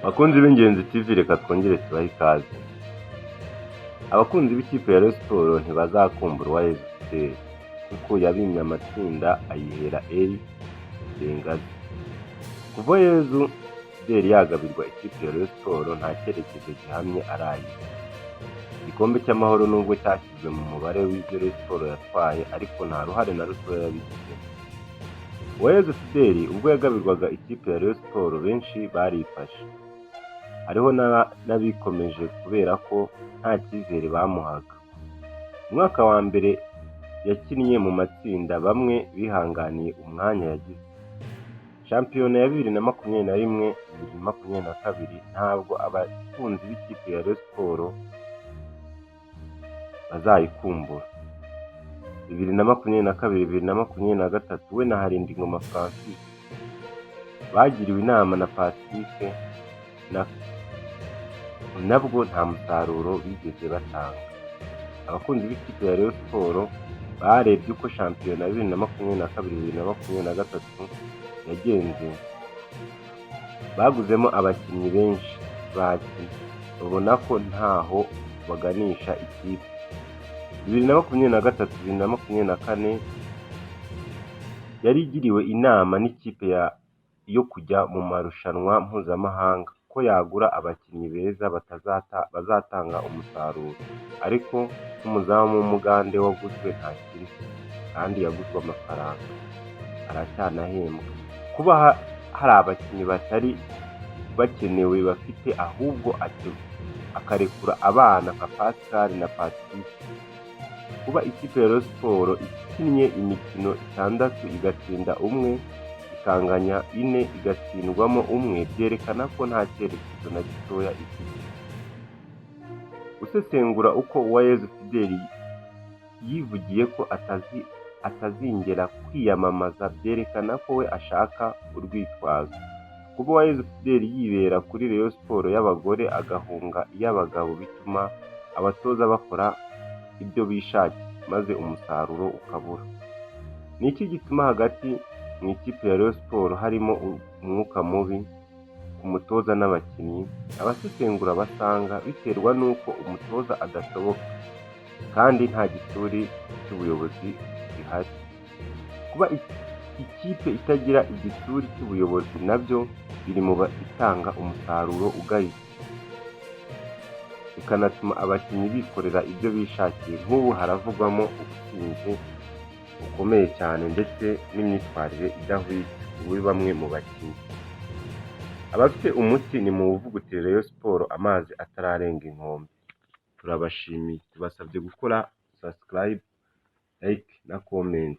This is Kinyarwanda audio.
Bakunzi b'Ingenzi TV, reka twongere tubahe ikaze. Abakunzi b'ikipe ya Rayon Sports ntibazakumbura Uwayezu Fidèle kuko yabimye amatsinda ayihera eri Bengazi. Kuva Uwayezu Fidèle yagabirwa ikipe ya Rayon Sports nta cyerekezo gihamye arayiha. Igikombe cy'amahoro nubwo cyashyizwe mu mubare w'ibyo Rayon Sports yatwaye, ariko nta ruhare na ruto yabigizemo. Uwayezu Fidèle ubwo yagabirwaga ikipe ya Rayon Sports benshi barifashe. Hariho n'abikomeje kubera ko nta cyizere bamuhaga. Umwaka wa mbere yakinnye mu matsinda, bamwe bihanganiye umwanya yagize. Shampiyona ya 2021 2022 ntabwo abakunzi b'ikipe ya Rayon Sports bazayikumbura. 2022-2023 we na Harindingoma Francis bagiriwe inama na Pacifique nabwo nta musaruro bigeze batanga. Abakunzi b'ikipe ya Rayon Sports barebye uko shampiyona 2022-2023 yagenze, baguzemo abakinnyi benshi babona ko ntaho baganisha ikipe. 2023-2024 yari igiriwe inama n'ikipe yo kujya mu marushanwa mpuzamahanga ko yagura abakinnyi beza bazatanga umusaruro, ariko nk'umuzamu w'umugande waguzwe nta kintu kandi yaguzwe amafaranga aracyanahembwa. Kuba hari abakinnyi batari bakenewe bafite, ahubwo akarekura abana nka Pascal na Patrice. Kuba ikipe ya Rayon Sports ikinnye imikino 6 igatsinda umwe, ikanganya 4 igatsindwamo umwe, byerekana ko nta cyerekezo na gitoya ifite. Usesengura uko Uwayezu Fidèle yivugiye ko atazingera kwiyamamaza, byerekana ko we ashaka urwitwazo. Kuba Uwayezu Fidèle yibera kuri Rayon Sports y'abagore agahunga iy'abagabo bituma abatoza bakora ibyo bishakiye, maze umusaruro ukabura. Ni iki gituma hagati mu ikipe ya Rayon Sports harimo umwuka mubi ku mutoza n'abakinnyi? Abasesengura basanga biterwa n'uko umutoza adashoboka kandi nta gisuri cy'ubuyobozi gihari. Kuba ikipe itagira igisuri cy'ubuyobozi nabyo biri mu bitanga umusaruro ugayitse, bikanatuma abakinnyi bikorera ibyo bishakiye. Nk'ubu haravugwamo ubusinzi bukomeye cyane ndetse n'imyitwarire idahwitse kuri bamwe mu bakinnyi. Abafite umuti ni mu buvugutire Rayon Sports amazi atararenga inkombe. Turabashimiye, tubasabye gukora subscribe, like na comment.